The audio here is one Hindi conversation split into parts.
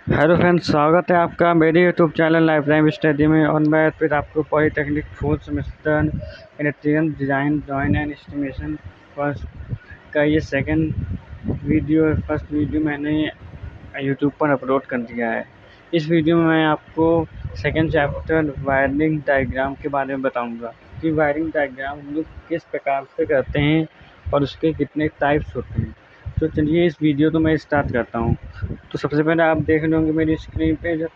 हेलो फ्रेंड्स, स्वागत है आपका मेरे YouTube channel life time study में। और मैं फिर आपको polytechnic fourth semester electrical design drawing and estimation first का ये फर्स्ट वीडियो मैंने यूट्यूब पर अपलोड कर दिया है। इस वीडियो में मैं आपको सेकंड चैप्टर वायरिंग डायग्राम के बारे में बताऊंगा कि वायरिंग डायग्राम हम लोग किस प्रकार से करते हैं और उसके कितने टाइप्स होते हैं। तो चलिए इस वीडियो को मैं स्टार्ट करता हूँ। तो सबसे पहले आप देख लोगे मेरी स्क्रीन पे जो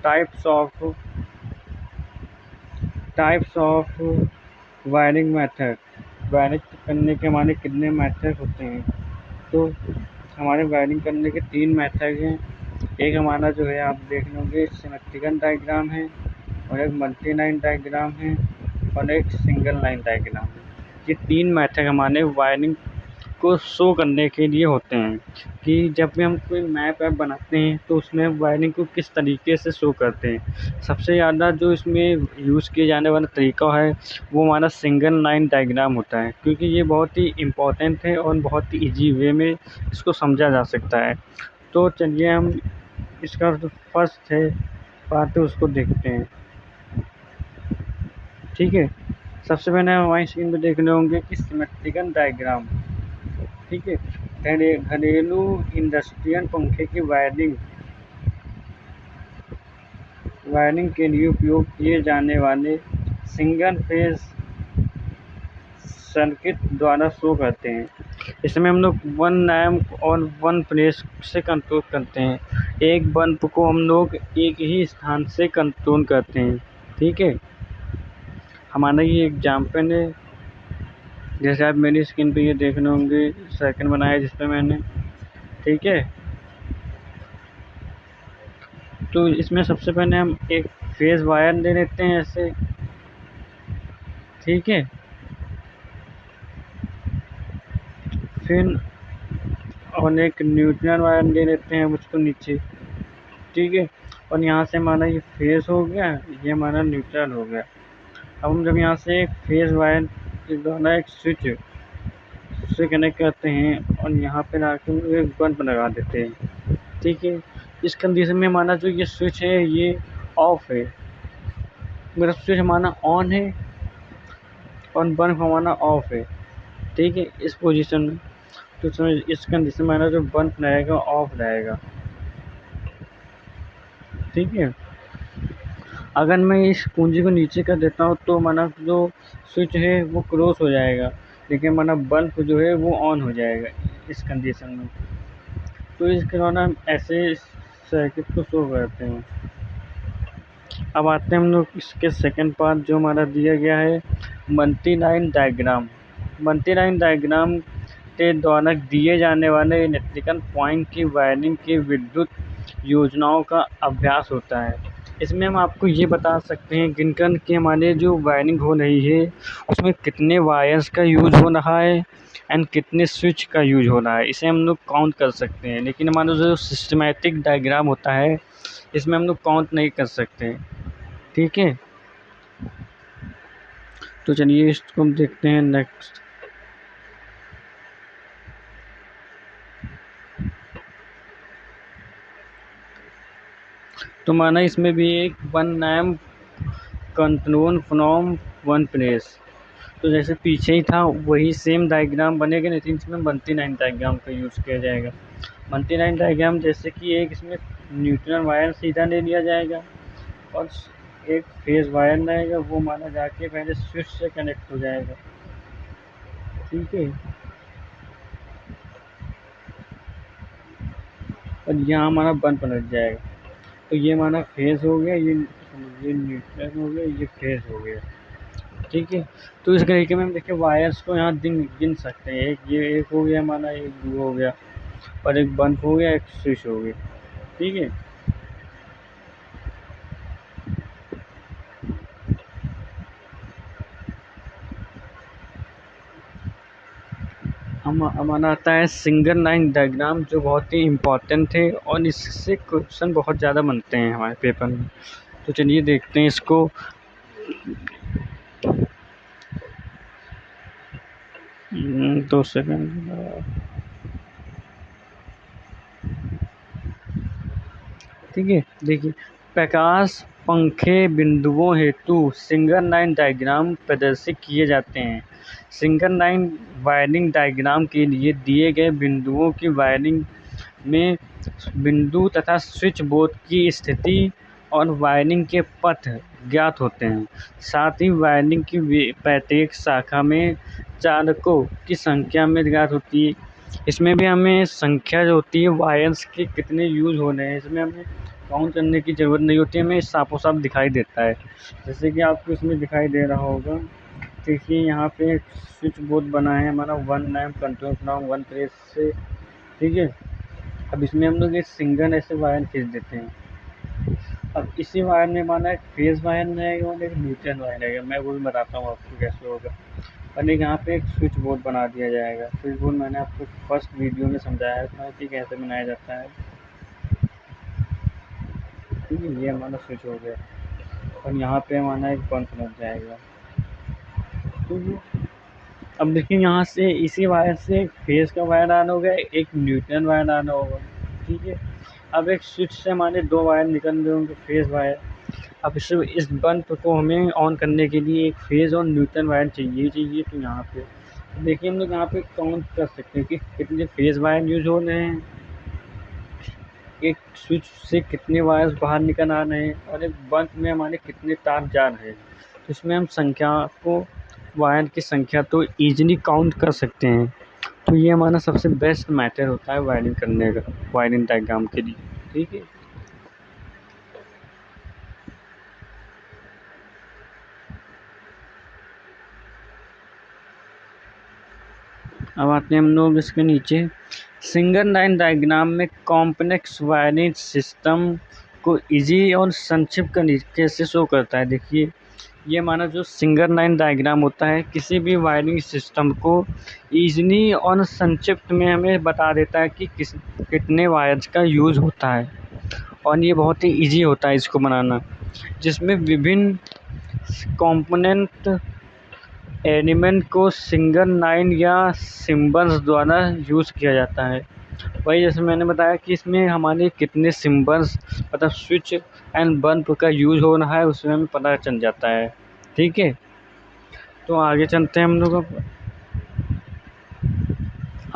types of wiring method. Wiring करने के हमारे कितने मेथड होते हैं। तो हमारे वायरिंग करने के 3 मेथड हैं। एक हमारा जो है आप देख लोगे सिमेट्रिकल डायग्राम है, और एक मल्टी लाइन डायग्राम है, और एक सिंगल लाइन डायग्राम है। ये 3 मेथड हमारे वायरिंग को शो करने के लिए होते हैं कि जब भी हम कोई मैप ऐप बनाते हैं तो उसमें वायरिंग को किस तरीके से शो करते हैं। सबसे ज़्यादा जो इसमें यूज़ किए जाने वाला तरीका है वो हमारा सिंगल लाइन डायग्राम होता है, क्योंकि ये बहुत ही इम्पोर्टेंट है और बहुत ही ईजी वे में इसको समझा जा सकता है। तो चलिए हम इसका जो फर्स्ट है पार्ट है उसको देखते हैं। ठीक है, सबसे पहले हम हमारी स्क्रीन पर देखने होंगे कि सिमेट्रिकल डायग्राम। ठीक है, घरेलू इंडस्ट्रियल पंखे की वायरिंग के लिए उपयोग किए जाने वाले सिंगल फेज सर्किट द्वारा शो करते हैं। इसमें हम लोग वन लैंप और वन प्रेस से कंट्रोल करते हैं। एक बल्ब को हम लोग एक ही स्थान से कंट्रोल करते हैं। ठीक है, हमारा ये एग्जाम्पल है। जैसे आप मेरी स्क्रीन पे ये देखने होंगे सर्किट बनाया जिसपे मैंने। ठीक है, तो इसमें सबसे पहले हम एक फेज़ वायर ले लेते हैं ऐसे। ठीक है, फिर और एक न्यूट्रल वायर ले लेते हैं उसको नीचे। ठीक है, और यहाँ से हमारा ये फेज़ हो गया, ये हमारा न्यूट्रल हो गया। अब हम जब यहाँ से एक फेज़ वायर के द्वारा एक स्विच से कनेक्ट करते हैं और यहाँ पे आके एक बल्ब लगा देते हैं। ठीक है, इस कंडीशन में हमारा जो ये स्विच है ये ऑफ है, मतलब स्विच हमारा ऑन है और बल्ब हमारा ऑफ है। ठीक है, इस पोजीशन में तो इसमें इस कंडीशन में हमारा जो बल्ब रहेगा ऑफ रहेगा। ठीक है, अगर मैं इस कुंजी को नीचे कर देता हूँ तो हमारा जो स्विच है वो क्लोज हो जाएगा, लेकिन हमारा बल्ब जो है वो ऑन हो जाएगा इस कंडीशन में। तो इसके दौरान हम ऐसे सर्किट को शो करते हैं। अब आते हैं हम लोग इसके सेकंड पार्ट जो हमारा दिया गया है multi line diagram. Multi line diagram के द्वारा दिए जाने वाले इलेक्ट्रिकल पॉइंट की वायरिंग की विद्युत योजनाओं का अभ्यास होता है। इसमें हम आपको ये बता सकते हैं गिनकर कि हमारे जो वायरिंग हो रही है उसमें कितने वायर्स का यूज़ हो रहा है एंड कितने स्विच का यूज हो रहा है, इसे हम लोग काउंट कर सकते हैं। लेकिन हमारा जो सिस्टमैटिक डायग्राम होता है इसमें हम लोग काउंट नहीं कर सकते। ठीक है, तो चलिए इसको हम देखते हैं नेक्स्ट। तो माना इसमें भी एक one lamp control from one place. तो जैसे पीछे ही था वही सेम डायग्राम बनेगा, लेकिन इसमें मल्टी लाइन डायग्राम का यूज़ किया जाएगा। मल्टी लाइन डायग्राम जैसे कि एक इसमें न्यूट्रल वायर सीधा ले लिया जाएगा और एक फेज वायर रहेगा, वो माना जाके पहले स्विच से कनेक्ट हो जाएगा। ठीक है, और यहाँ हमारा बल्ब लग जाएगा। तो ये हमारा फेज हो गया, ये न्यूट्रल हो गया, ये फेज हो गया। ठीक है, तो इस तरीके में हम देखिए वायर्स को यहाँ गिन सकते हैं। एक हो गया हमारा, एक दो हो गया, और एक बल्ब हो गया, एक स्विच हो गया। ठीक है, हमारा आता है सिंगल लाइन डायग्राम जो बहुत ही इम्पोर्टेंट है और इससे क्वेश्चन बहुत ज़्यादा बनते हैं हमारे पेपर में। तो चलिए देखते हैं इसको। 2 सेकंड। ठीक है। देखिए, प्रकाश पंखे बिंदुओं हेतु सिंगल लाइन डायग्राम प्रदर्शित किए जाते हैं। सिंगल लाइन वायरिंग डायग्राम के लिए दिए गए बिंदुओं की वायरिंग में बिंदु तथा स्विच बोर्ड की स्थिति और वायरिंग के पथ ज्ञात होते हैं। साथ ही वायरिंग की प्रत्येक शाखा में चालकों की संख्या में ज्ञात होती है। इसमें भी हमें संख्या जो होती है वायर्स के कितने यूज़ हो रहे हैं, इसमें हमें काउंट करने की ज़रूरत नहीं होती है, हमें साफो साफ दिखाई देता है। जैसे कि आपको इसमें दिखाई दे रहा होगा, देखिए यहाँ पे एक स्विच बोर्ड बना है हमारा 1 लैम्प कंट्रोल फ्रॉम 1 प्लेस से। ठीक है। अब इसमें हम लोग एक सिंगल ऐसे वायर खींच देते हैं। अब इसी वायर में माना एक फेज़ वायर रहेगा और एक न्यूट्रल वायर रहेगा, मैं वो भी बताता हूँ आपको कैसे होगा। और एक यहाँ पे एक स्विच बोर्ड बना दिया जाएगा। स्विच बोर्ड मैंने आपको फर्स्ट वीडियो में समझाया था कि कैसे बनाया जाता है। ठीक है, ये हमारा स्विच हो गया और यहाँ पे हमारा एक बल्ब लग जाएगा। ठीक है। अब देखिए यहाँ से इसी वायर से एक फेज़ का वायर आना होगा, एक न्यूट्रल वायर आना होगा। ठीक है। अब एक स्विच से हमारे 2 वायर निकल रहे होंगे, फेज़ वायर। अब इस बल्ब को हमें ऑन करने के लिए एक फेज़ और न्यूट्रल वायर चाहिए। तो यहाँ पे देखिए हम लोग यहाँ पे काउंट कर सकते हैं कि कितने फेज़ वायर यूज़ हो रहे हैं, एक स्विच से कितने वायर्स बाहर निकल आ रहे हैं और एक बल्ब में हमारे कितने तार जा रहे हैं। तो इसमें हम संख्या को, वायर की संख्या तो ईज़िली काउंट कर सकते हैं। तो ये हमारा सबसे बेस्ट मेथड होता है वायरिंग करने का, वायरिंग डायग्राम के लिए। ठीक है। अब आते हैं हम लोग इसके नीचे, सिंगल लाइन डायग्राम में कॉम्प्लेक्स वायरिंग सिस्टम को इजी और संक्षिप्त तरीके से शो करता है। देखिए, ये हमारा जो सिंगल लाइन डायग्राम होता है किसी भी वायरिंग सिस्टम को ईज़िली और संक्षिप्त में हमें बता देता है कि कितने वायर्स का यूज़ होता है, और ये बहुत ही ईजी होता है इसको बनाना, जिसमें विभिन्न कंपोनेंट एलिमेंट को सिंगल लाइन या सिंबल्स द्वारा यूज़ किया जाता है। वही जैसे मैंने बताया कि इसमें हमारे कितने सिंबल्स मतलब स्विच एंड बल्ब का यूज़ हो रहा है उसमें हमें पता चल जाता है। ठीक है। तो आगे चलते हैं हम लोग। अब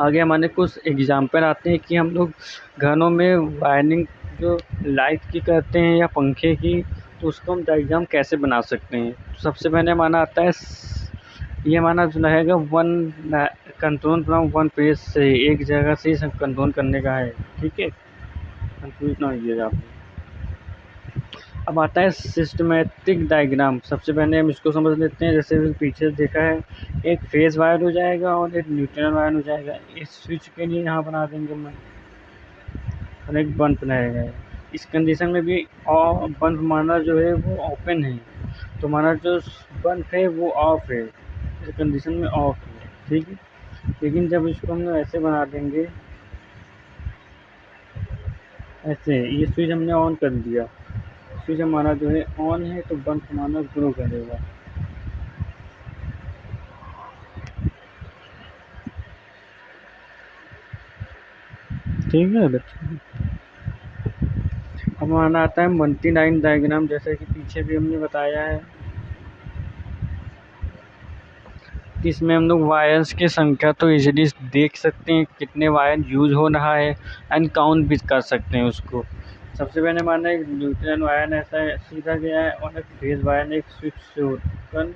आगे हमारे कुछ एग्जाम्पल आते हैं कि हम लोग घरों में वायरिंग जो लाइट की करते हैं या पंखे की, तो उसको हम डायग्राम कैसे बना सकते हैं। तो सबसे पहले हमारा आता है, ये हमारा जो रहेगा कंट्रोल फ्रॉम 1 पेज से, एक जगह से ही सब कंट्रोल करने का है। ठीक है, कंफ्यूज ना होइएगा आप। अब आता है सिस्टमैटिक डायग्राम। सबसे पहले हम इसको समझ लेते हैं। जैसे पीछे देखा है, एक फेज़ वायर हो जाएगा और एक न्यूट्रल वायर हो जाएगा। इस स्विच के लिए यहाँ बना देंगे हम, और एक बल्ब रहेगा। इस कंडीशन में भी बल्ब हमारा जो है वो ओपन है, तो हमारा जो बल्ब है वो ऑफ है, इस कंडीशन में ऑफ है। ठीक है। लेकिन जब इसको हम लोग ऐसे बना देंगे, ऐसे ये स्विच हमने ऑन कर दिया, स्विच हमारा जो है ऑन है, तो बल्ब हमारा ग्लो करेगा। ठीक है बच्चे। अब हमारा आता है मल्टी लाइन डायग्राम, जैसे कि पीछे भी हमने बताया है कि इसमें हम लोग वायर्स की संख्या तो इजीली देख सकते हैं कितने वायर यूज़ हो रहा है, एंड काउंट भी कर सकते हैं उसको। सबसे पहले हमारा एक न्यूट्रल वायर ऐसा सीधा गया है और एक फेज़ वायर एक स्विच से होकर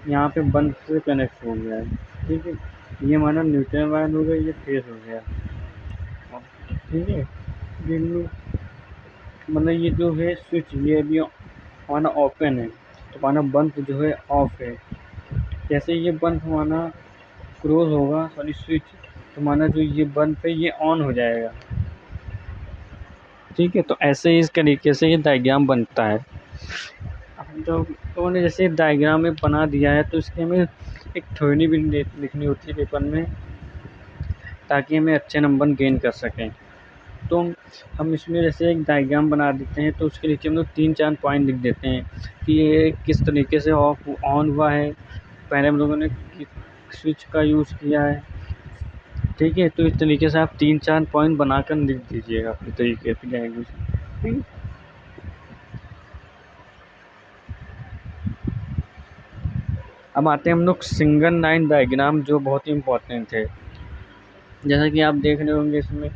यहाँ पे बल्ब से कनेक्ट हो गया है। ठीक है। ये हमारा न्यूट्रल वायर हो गया, ये फेज़ हो गया। ठीक है। ये मतलब ये जो है स्विच ये अभी हमारा ओपन है, तो हमारा बल्ब जो है ऑफ है। जैसे ये बल्ब हमारा क्लोज होगा, सॉरी स्विच, तो हमारा जो ये बल्ब है ये ऑन हो जाएगा। ठीक है। तो ऐसे ही इस तरीके से ये डायग्राम बनता है। अब तो उन्होंने जैसे डायग्राम में बना दिया है, तो इसकी हमें एक थ्योरी भी लिखनी होती है पेपर में, ताकि हमें अच्छे नंबर गेन कर सकें। तो हम इसमें जैसे एक डायग्राम बना देते हैं, तो उसके नीचे हम लोग 3-4 पॉइंट लिख देते हैं कि ये किस तरीके से ऑफ ऑन हुआ है। पहले हम लोगों ने स्विच का यूज़ किया है, ठीक है, तो इस तरीके से आप 3-4 पॉइंट बनाकर लिख दीजिएगा अपने तरीके से लैंग्वेज में, ठीक है। अब आते हैं हम लोग सिंगल लाइन डायग्राम, जो बहुत ही इम्पोर्टेंट है। जैसा कि आप देख रहे होंगे इसमें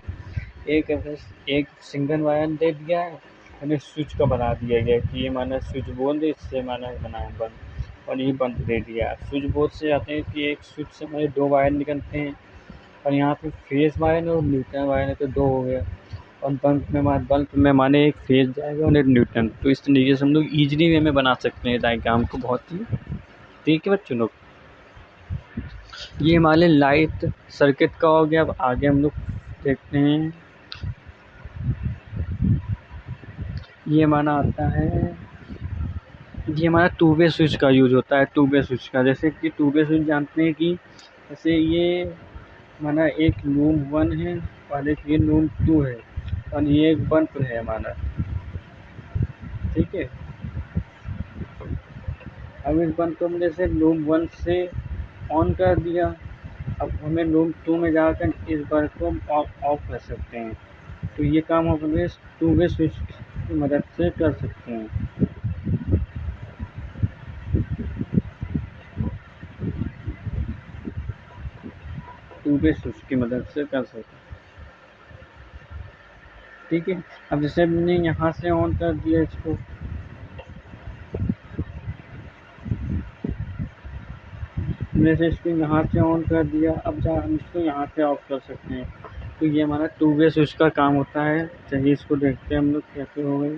एक सिंगल वायर दे दिया है, यानी स्विच का बना दिया गया कि ये माना स्विच बोर्ड, इससे माना बना है बल्ब, और ये बल्ब दे दिया। स्विच बोर्ड से आते हैं कि एक स्विच से हमारे 2 वायर निकलते हैं, और यहाँ पे फेज वायर और न्यूट्रल वायर है, तो 2 हो गया। और बल्ब में माने एक फेज जाएगा और एक न्यूट्रल। तो इस तरीके से हम लोग ईजिली वे में बना सकते हैं डायग्राम को, बहुत ही। ठीक है बच्चों लोग, ये हमारे लाइट सर्किट का हो गया। अब आगे हम लोग देखते हैं, ये हमारा आता है, ये हमारा टू वे स्विच का यूज होता है। टू वे स्विच का, जैसे कि टू वे स्विच जानते हैं कि जैसे ये हमारा एक लूम 1 है और एक ये लूम 2 है, और ये एक बल्ब है हमारा, ठीक है। अब इस बल्ब को हमने जैसे लूम 1 से ऑन कर दिया, अब हमें लूम 2 में जाकर इस बल्ब को हम ऑफ कर सकते हैं। तो ये काम हम अपने टू वे स्विच की मदद से कर सकते हैं। टू वे स्विच की मदद से कर सकते हैं, ठीक है। अब जैसे हमने यहाँ से ऑन कर दिया इसको, जैसे इसको यहाँ से ऑन कर दिया, अब हम इसको यहाँ से ऑफ कर सकते हैं। तो ये हमारा टू वे स्विच का काम होता है। चलिए इसको देखते हैं हम लोग कैसे हो गए,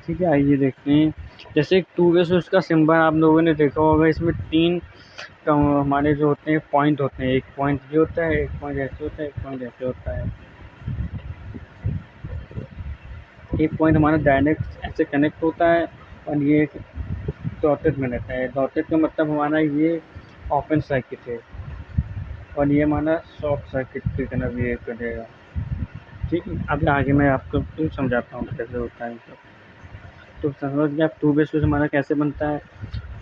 ठीक है। आइए देखते हैं, जैसे एक टू वे स्विच का सिंबल आप लोगों ने देखा होगा, इसमें 3 हमारे जो होते हैं पॉइंट होते हैं। एक पॉइंट ये होता है, एक पॉइंट ऐसे होता है, एक पॉइंट ऐसे होता है। एक पॉइंट हमारा डायरेक्ट ऐसे कनेक्ट होता है, और ये एक डॉटेड में रहता है। डॉटेड का मतलब हमारा ये ओपन सर्किट है, और ये हमारा शॉर्ट सर्किट की तरह बिहेव करेगा, ठीक है। अब आगे मैं आपको फिर समझाता हूँ कैसे होता है सब। तो समझ गए आप टू वे स्विच हमारा कैसे बनता है।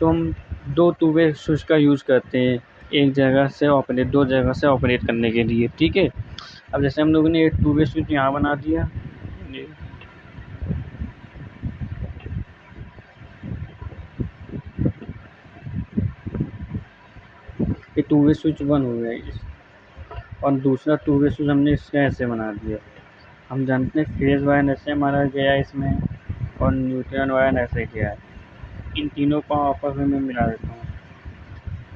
तो हम 2 टू वे स्विच का यूज़ करते हैं, एक जगह से ऑपरेट, 2 जगह से ऑपरेट करने के लिए, ठीक है। अब जैसे हम लोगों ने एक टू वे स्विच यहाँ बना दिया, ये टू वे स्विच 1 हो गया, और दूसरा टू वे स्विच हमने इसका ऐसे बना दिया। हम जानते हैं फेज वायर ऐसे हमारा गया है इसमें, और न्यूट्रल वायर ऐसे गया है। इन तीनों को आपस में मैं मिला देता हूँ,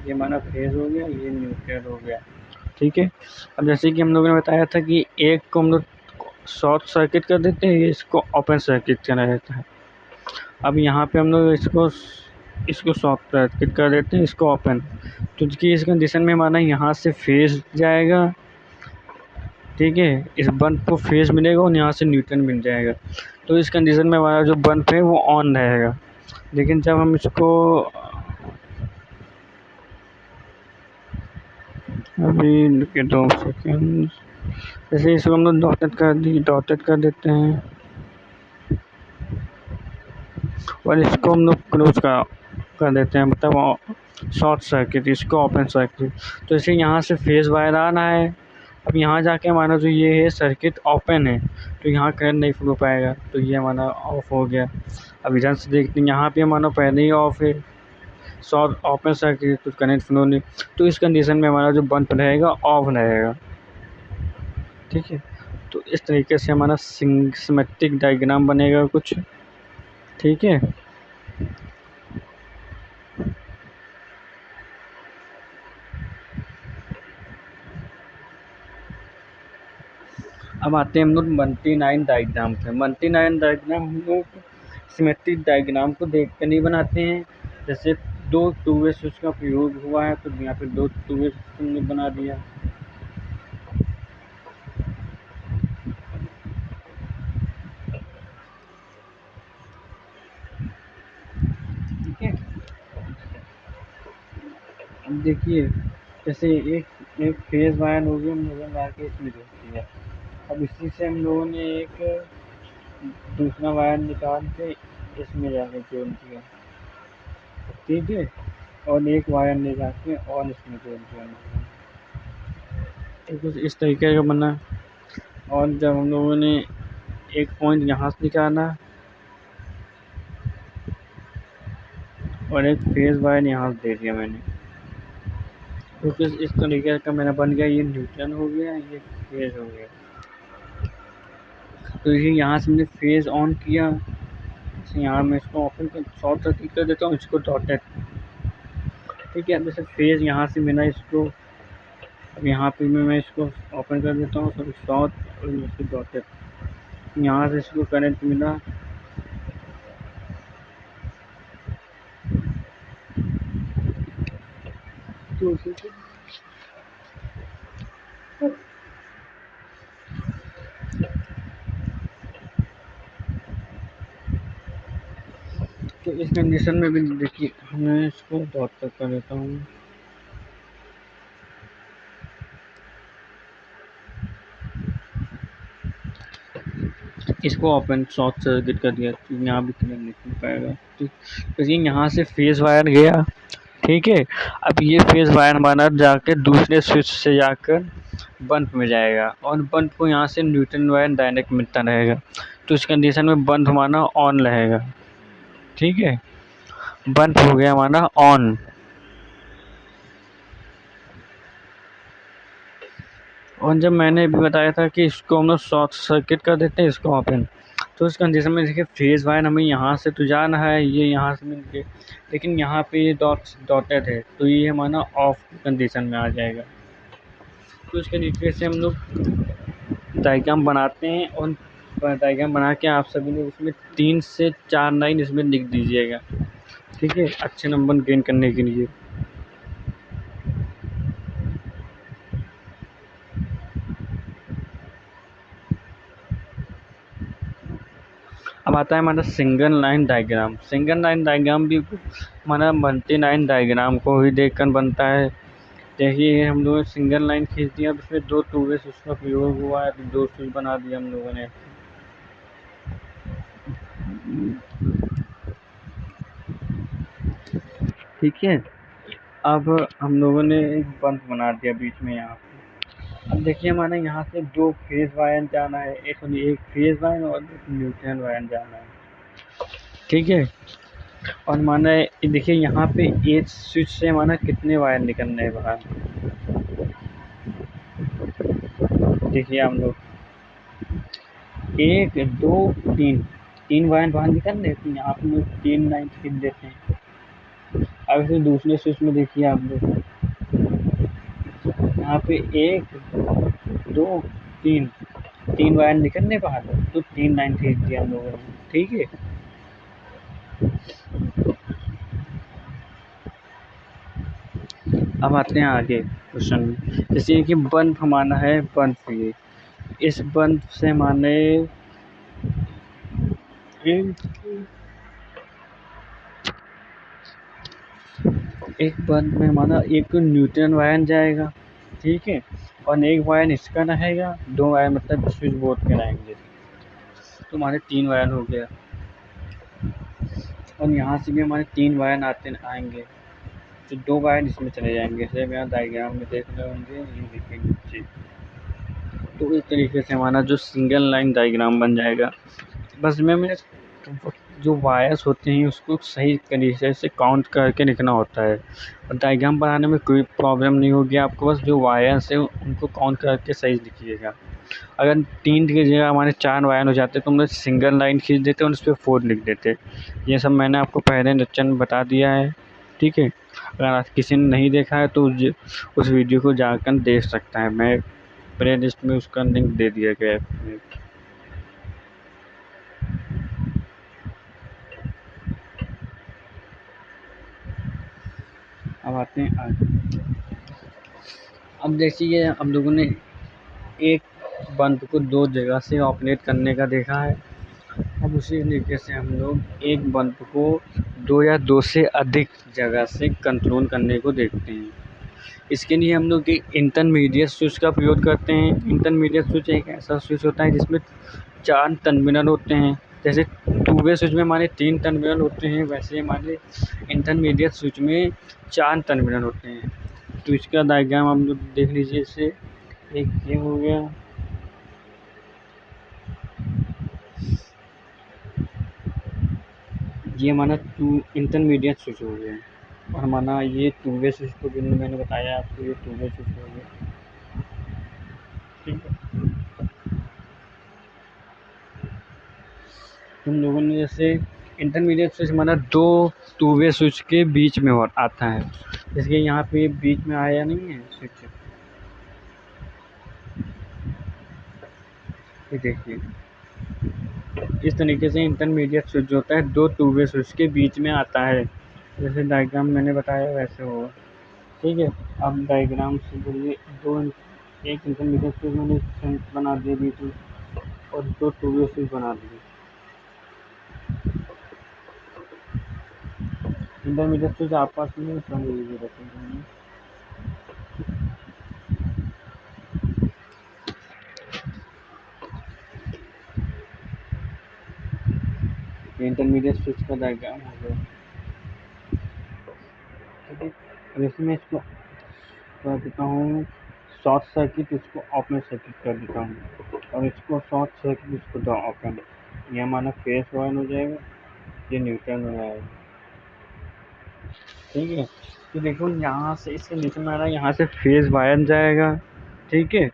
ये हमारा फेज हो गया, ये न्यूट्रल हो गया, ठीक है। अब जैसे कि हम लोगों ने बताया था कि एक को हम लोग शॉर्ट सर्किट कर देते हैं, ये इसको ओपन सर्किट करना रहता है। अब यहाँ पे हम लोग इसको शॉर्ट सर्किट कर देते हैं, इसको ओपन। तो इस कंडीशन में हमारा यहाँ से फेज जाएगा, ठीक है। इस बल्ब को फेज मिलेगा और यहाँ से न्यूट्रल मिल जाएगा। तो इस कंडीशन में हमारा जो बल्ब है वो ऑन रहेगा। लेकिन जब हम इसको अभी 2 सेकेंड, जैसे इसको हम लोग डॉटेड कर देते हैं, और इसको हम लोग क्लोज कर देते हैं, मतलब शॉर्ट सर्किट, इसको ओपन सर्किट। तो इसे यहाँ से फेज वायर आ रहा है। अब यहाँ जाके हमारा जो ये है सर्किट ओपन है, तो यहाँ करंट नहीं फ्लो पाएगा, तो ये हमारा ऑफ हो गया। अब इधर से देखते हैं, यहाँ पे हमारा पहले ही ऑफ है, शॉर्ट ओपन सर्किट, तो करंट फ्लो नहीं। तो इस कंडीशन में हमारा जो बल्ब रहेगा ऑफ रहेगा, ठीक है। तो इस तरीके से हमारा सिमेट्रिक डायग्राम बनेगा कुछ, ठीक है। अब आते हैं हम लोग मल्टी लाइन डायग्राम पे। मल्टी लाइन डायग्राम हम लोग सिमेट्रिक डायग्राम को देख कर नहीं बनाते हैं। जैसे 2 टू वे स्विच का प्रयोग हुआ है, तो यहाँ पे 2 टू वे स्विच हमने बना दिया, ठीक है। अब देखिए, जैसे एक फेज वायर हो गई, हम लोगों ने के इसमें जोड़ दिया। अब इसी से हम लोगों ने एक दूसरा वायर निकाल के इसमें जाके जोड़ दिया, ठीक है। और एक वायर ले जाके और इसमें जोड़ दिया हमने। तो कुछ इस तरीके का बना। और जब हम लोगों ने एक पॉइंट यहाँ से निकाला और एक फेज़ वायर यहाँ से दे दिया मैंने, तो कुछ इस तरीके का मेरा बन गया। ये न्यूट्रल हो गया, ये फेज़ हो गया। तो ये यहाँ से मैंने फेज़ ऑन किया, यहाँ मैं इसको ओपन कर शॉर्ट सर्किट कर देता हूँ, इसको डॉटेड। ठीक है, अब जैसे फेज़ यहाँ से मिला इसको, अब यहाँ पे मैं इसको ओपन कर देता हूँ, सॉरी शॉर्ट, और इसको डॉटेड। यहाँ से इसको करंट मिला, तो इस कंडीशन में भी देखिए मैं इसको डॉट तक कर देता हूँ। इसको ओपन शॉर्ट सर्किट कर दिया, तो यहाँ भी करंट नहीं पाएगा। ठीक, तो ये यहाँ से फेज़ वायर गया। ठीक है, अब ये फेज़ वायर हमारा जाकर दूसरे स्विच से जाकर बल्ब में जाएगा, और बल्ब को यहाँ से न्यूट्रल वायर डायरेक्ट मिलता रहेगा। तो इस कंडीशन में बल्ब हमारा ऑन रहेगा। ठीक है, बल्ब हो गया हमारा ऑन। और जब मैंने भी बताया था कि इसको हम लोग शॉर्ट सर्किट कर देते हैं, इसको ओपन, तो इस कंडीशन में देखिए फेज़ वायर हमें यहाँ से तो जाना है, ये यहाँ से मिल के, लेकिन यहाँ पे ये डॉटेड है, तो ये हमारा ऑफ कंडीशन में आ जाएगा। तो इस तरीके से हम लोग डायग्राम बनाते हैं, और डायग्राम बना के आप सभी लोग उसमें 3 से 4 लाइन इसमें लिख दीजिएगा। ठीक है, अच्छे नंबर गेन करने के लिए। अब आता है हमारा single line diagram. Single line diagram भी हमारा मल्टी लाइन डायग्राम को ही देखकर बनता है। देखिए हम लोगों ने सिंगल लाइन खींच दिया, अब इसमें 2 टू वे स्विच का प्रयोग हुआ है, तो 2 स्विच बना दिया हम लोगों ने। ठीक है, अब हम लोगों ने एक बंद बना दिया बीच में यहाँ पे। अब देखिए हमारे यहाँ से 2 फेज़ वायर जाना है, एक फेज़ वायर और एक न्यूट्रल वायर जाना है। ठीक है, और माना देखिए यहाँ पे एक स्विच से माना कितने वायर निकलने हैं बाहर। देखिए हम लोग 1 2 3 वायर बाहर निकल रहे, तो यहाँ पे लोग 3 लाइन खींच देते हैं। अब इसे दूसरे स्विच में देखिए आप लोग, यहाँ पे 1 2 3 वायर निकलने बाहर, तो 3 लाइन खींच दिया हम लोगों ने। ठीक है, अब आते हैं आगे क्वेश्चन में। जैसे कि बल्ब हमारा है, बल्ब ये, इस बल्ब से माने एक बल्ब में हमारा एक न्यूट्रल वायर जाएगा। ठीक है, और एक वायर इसका रहेगा, 2 वायर मतलब स्विच बोर्ड के रहेंगे, तो हमारे 3 वायर हो गया। और यहाँ से भी हमारे 3 वायर आएंगे, तो 2 वायर इसमें चले जाएंगे, जैसे आप यहाँ डायग्राम में देख रहे होंगे, ये देखिए नीचे। तो इस तरीके से हमारा जो सिंगल लाइन डायग्राम बन जाएगा। बस मैंने जो वायर्स होते हैं उसको सही तरीके से काउंट करके लिखना होता है, और डायग्राम बनाने में कोई प्रॉब्लम नहीं होगी आपको। बस जो वायर्स हैं उनको काउंट करके सही लिखिएगा। अगर 3 की जगह हमारे 4 वायर हो जाते तो हम लोग सिंगल लाइन खींच देते और उस पर 4 लिख देते। ये सब मैंने आपको पहले लेक्चर में बता दिया है। ठीक है, अगर आज किसी ने नहीं देखा है तो उस वीडियो को जाकर देख सकता है, मैं प्ले लिस्ट में उसका लिंक दे दिया गया है। अब आते हैं आगे। अब देखिए हम लोगों ने एक बल्ब को 2 जगह से ऑपरेट करने का देखा है। अब उसी तरीके से हम लोग एक बल्ब को 2 या 2 से अधिक जगह से कंट्रोल करने को देखते हैं। इसके लिए हम लोग एक इंटरमीडिएट स्विच का प्रयोग करते हैं। इंटरमीडिएट स्विच एक ऐसा स्विच होता है जिसमें 4 टर्मिनल होते हैं। जैसे टू वे स्विच में हमारे 3 टर्मिनल होते हैं, वैसे हमारे इंटरमीडिएट स्विच में 4 टर्मिनल होते हैं। तो इसका डायग्राम आप लोग देख लीजिए। इससे एक ये हो गया, ये हमारा टू इंटरमीडिएट स्विच हो गया, और हमारा ये टू वे स्विच को भी मैंने बताया आपको, ये टू वे स्विच हो गया। ठीक है, तुम लोगों ने जैसे इंटरमीडिएट स्विच हमारा दो टू वे स्विच के बीच में और आता है, जैसे कि यहाँ पे बीच में आया नहीं है स्विच, ये देखिए इस तरीके से इंटरमीडिएट स्विच जो होता है दो टू वे स्विच के बीच में आता है, जैसे डायग्राम मैंने बताया वैसे होगा। ठीक है, अब डायग्राम से बोलिए दो, एक इंटरमीडिएट स्विच मैंने बना दिया बीच में, और दो टू वे स्विच बना दिए। इंटरमीडिएट स्विच आपस में समझ लीजिए रखेंगे। इंटरमीडिएट स्विच का डायग्राम हो गया। ठीक है, अब इसमें इसको कर देता हूँ शॉर्ट सर्किट, इसको ओपन सर्किट कर देता हूँ, और इसको शॉर्ट सर्किट, इसको दो ओपन। ये हमारा फेस वन हो जाएगा, ये न्यूट्रल हो जाएगा। ठीक है, तो देखो यहाँ से इसके नीचे में आ रहा है, यहाँ से फेज वायर जाएगा। ठीक है,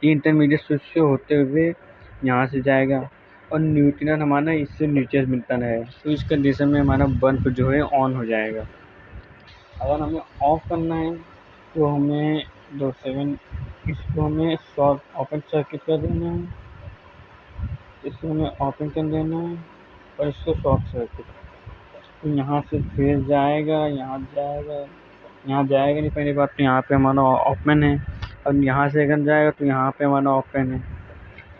ये इंटरमीडिएट स्विच से होते हुए यहाँ से जाएगा, और न्यूट्रल हमारा इससे नीचे मिलता है, तो इस कंडीशन में हमारा बल्ब जो है ऑन हो जाएगा। अगर हमें ऑफ करना है तो हमें 2 सेकंड, इसको हमें शॉर्ट ओपन सर्किट कर देना है, इसको हमें ओपन कर देना है, और इसको शॉर्ट सर्किट। तो यहाँ से फेज जाएगा, यहाँ जाएगा, यहाँ जाएगा नहीं, पहली बात तो यहाँ पे हमारा ओपन है, और यहाँ से अगर जाएगा तो यहाँ पे हमारा ओपन है,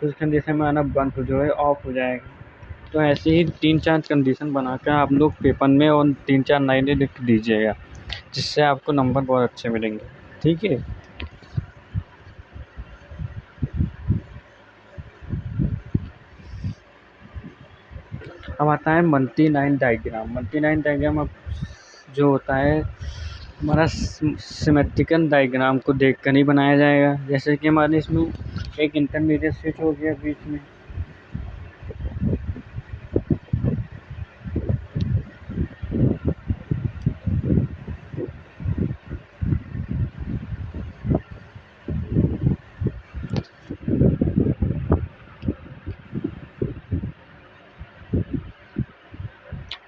तो इस कंडीशन में हमारा बल्ब जो है ऑफ हो जाएगा। तो ऐसे ही 3-4 कंडीशन बनाकर आप लोग पेपर में और 3-4 लाइनें लिख दीजिएगा, जिससे आपको नंबर बहुत अच्छे मिलेंगे। ठीक है, अब आता है multi line diagram. Multi line diagram अब जो होता है हमारा सिमेट्रिकल डायग्राम को देखकर ही बनाया जाएगा। जैसे कि हमारे इसमें एक इंटरमीडिएट स्विच हो गया बीच में,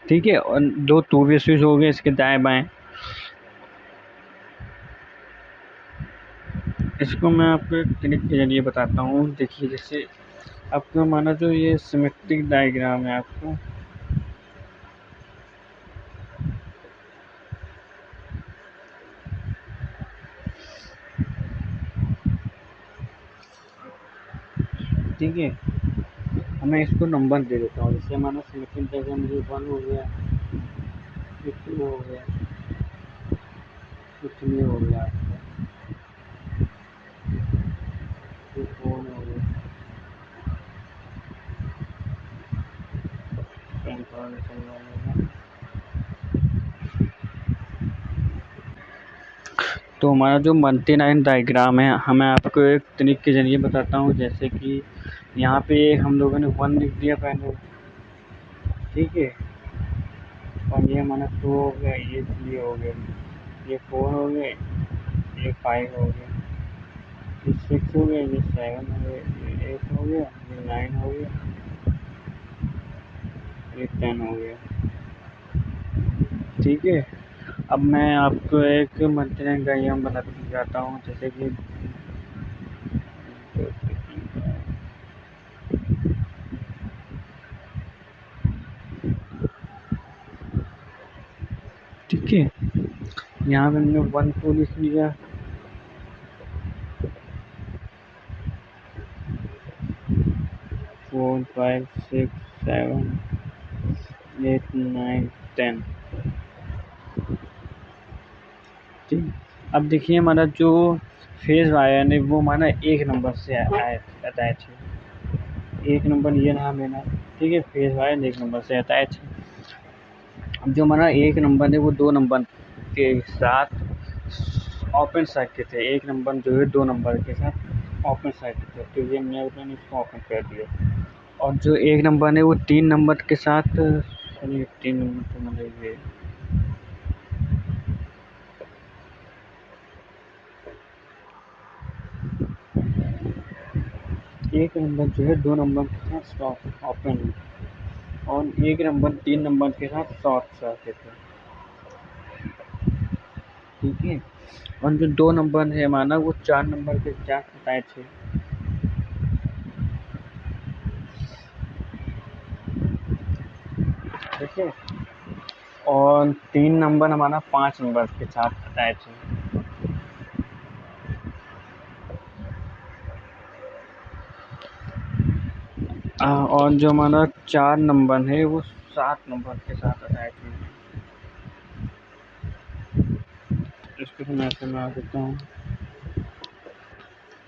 ठीक है, और दो टू वे स्विच हो गए इसके दाएं बाएं। इसको मैं आपको एक ट्रिक के जरिए बताता हूँ। देखिए, जैसे आपको माना जो ये सिमेट्रिक डायग्राम है आपको, ठीक है, मैं इसको नंबर दे देता हूँ। जैसे हमारा सिमेट्रिक डायग्राम ये 1 हो गया, ये 2 हो गया, ये 3 हो गया, ये 4 हो गया, 10 थोड़ा चल जाएगा। तो हमारा जो मल्टी लाइन डायग्राम है, मैं आपको एक ट्रिक के जरिए बताता हूँ। जैसे कि यहाँ पे हम लोगों ने 1 लिख दिया पहले, ठीक है, और ये हमारा 2 हो गया, ये 3 हो गया, ये 4 हो गया, ये 5 हो गया, ये 6 हो गया, ये 7 हो गया, ये 8 हो गया, ये 9 हो गया, ये 10 हो गया। ठीक है, अब मैं आपको एक मल्टी लाइन डायग्राम बनाते दिखाता हूँ। जैसे कि ठीक है, यहाँ पे हमने 1 2 लिख लिया, 4 5 6 7 8 9 10। ठीक, अब देखिए हमारा जो फेज वायर है वो हमारा 1 नंबर से अटैच है, एक नंबर ये रहा मेरा, ठीक है, फेस वायर एक नंबर से अटैच है। अब जो हमारा एक नंबर है वो 2 नंबर के साथ ओपन सर्किट है, एक नंबर जो है 2 नंबर के साथ ओपन सर्किट है, तो ये मैंने इसको ओपन कर दिया। और जो एक नंबर है वो 3 नंबर के साथ, चलिए 3 नंबर तो मतलब ये एक नंबर जो है 2 नंबर के साथ स्टॉप ओपन है, और एक नंबर 3 नंबर के साथ शॉर्ट सर्किट है, ठीक है। और जो 2 नंबर है माना वो 4 नंबर के साथ अटैच है, ठीक है। और 3 नंबर हमारा 5 नंबर के साथ अटैच है। और जो हमारा 4 नंबर है वो 7 नंबर के साथ अटैच है। इसको मैं ऐसे में आ देता हूँ,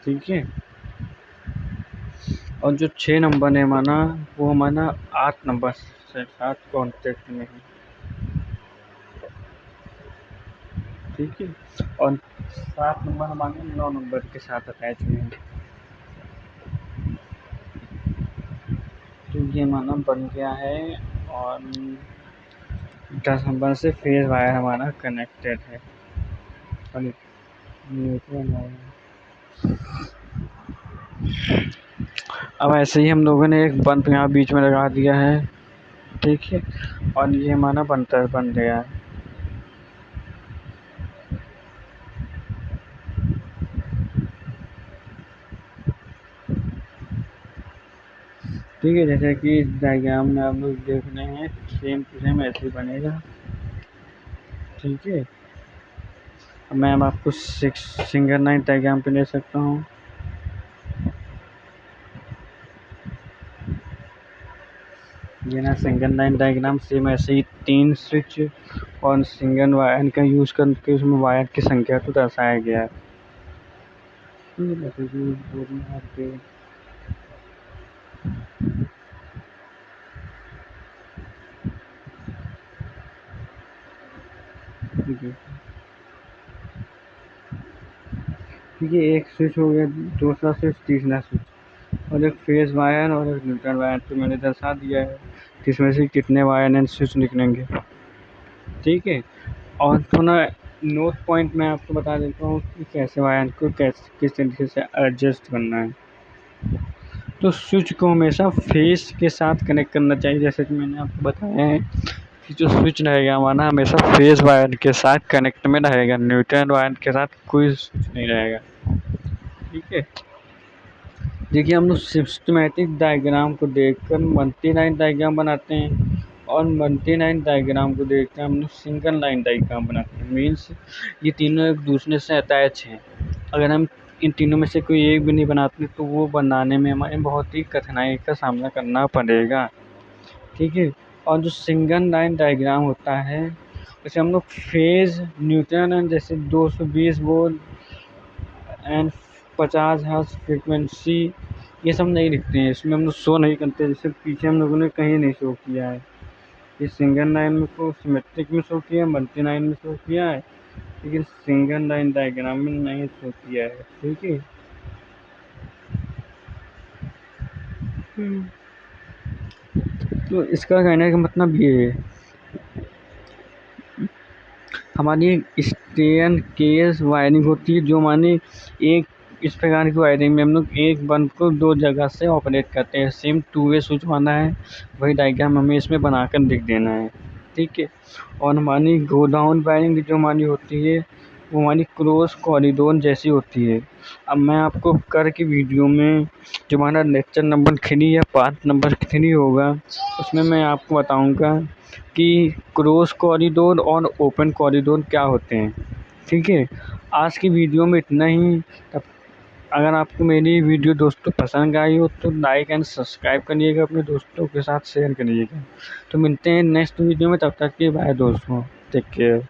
ठीक है। और जो 6 नंबर है हमारा वो हमारा 8 नंबर से साथ कॉन्टेक्ट में है, ठीक है। और 7 नंबर हमारे 9 नंबर के साथ अटैच में है, तो ये हमारा बन गया है। और 10 नंबर से फेज वायर हमारा कनेक्टेड है, न्यूट्रल वायर। अब ऐसे ही हम लोगों ने एक बल्ब यहाँ बीच में लगा दिया है, ठीक है। और ये हमारा बनता बन गया है, ठीक है। जैसे कि इस डायग्राम में आप लोग देख रहे हैं, सेम टू सेम ऐसे ही बनेगा, ठीक है। अब मैं अब आपको सिंगल लाइन डायग्राम पे ले सकता हूँ, ये ना सिंगल लाइन डायग्राम सेम ऐसे ही 3 स्विच और सिंगल वायर का यूज करके उसमें वायर की संख्या को दर्शाया गया है। ठीक है, एक स्विच हो गया, दूसरा स्विच, तीसरा स्विच, और एक फेज वायर और एक न्यूट्रल वायर तो मैंने दर्शा दिया है कि इसमें से कितने वायर एंड स्विच निकलेंगे, ठीक है। और थोड़ा नोट पॉइंट मैं आपको बता देता हूँ कि कैसे वायर को किस तरीके से एडजस्ट करना है। तो स्विच को हमेशा फेस के साथ कनेक्ट करना चाहिए, जैसे कि मैंने आपको बताया है कि जो स्विच रहेगा हमारा हमेशा फेस वायर के साथ कनेक्ट में रहेगा, न्यूट्रल वायर के साथ कोई स्विच नहीं रहेगा, ठीक है। देखिए हम लोग सिस्टमैटिक डायग्राम को देखकर मल्टी लाइन डायग्राम बनाते हैं, और मल्टी लाइन डायग्राम को देखकर हम लोग सिंगल लाइन डायग्राम बनाते हैं। मीन्स ये तीनों एक दूसरे से अटैच हैं। अगर हम इन तीनों में से कोई एक भी नहीं बनाते तो वो बनाने में हमें बहुत ही कठिनाई का सामना करना पड़ेगा, ठीक है। और जो सिंगल लाइन डायग्राम होता है उसे हम लोग फेज, न्यूट्रल एंड जैसे 220 वोल्ट एंड 50 हर्ट्ज फ्रीक्वेंसी ये सब नहीं लिखते हैं, इसमें हम लोग शो नहीं करते, जैसे पीछे हम लोगों ने कहीं नहीं शो किया है। ये सिंगल लाइन में को सिमेट्रिक में शो किया है, मल्टी लाइन में शो किया है, लेकिन सिंगल लाइन डायग्राम में नहीं शो किया है, ठीक है। तो इसका कहने का मतलब ये है, हमारी स्टेन केस वायरिंग होती है, जो माने एक इस प्रकार की वायरिंग में हम लोग एक बल्ब को 2 जगह से ऑपरेट करते हैं। सेम 2 वे स्विच वाला है, वही डायग्राम हमें इसमें बनाकर लिख देना है, ठीक है। और हमारी गोडाउन वायरिंग जो हमारी होती है वो हमारी क्रॉस कॉरिडोर जैसी होती है। अब मैं आपको कर के वीडियो में जो हमारा लेक्चर नंबर 3 या पार्ट नंबर 3 होगा उसमें मैं आपको बताऊंगा कि क्रॉस कॉरिडोर और ओपन कॉरिडोर क्या होते हैं, ठीक है। आज की वीडियो में इतना ही। तब अगर आपको मेरी वीडियो दोस्तों पसंद आई हो तो लाइक एंड सब्सक्राइब करिएगा, अपने दोस्तों के साथ शेयर करिएगा। तो मिलते हैं नेक्स्ट वीडियो में, तब तक के बाय दोस्तों, टेक केयर।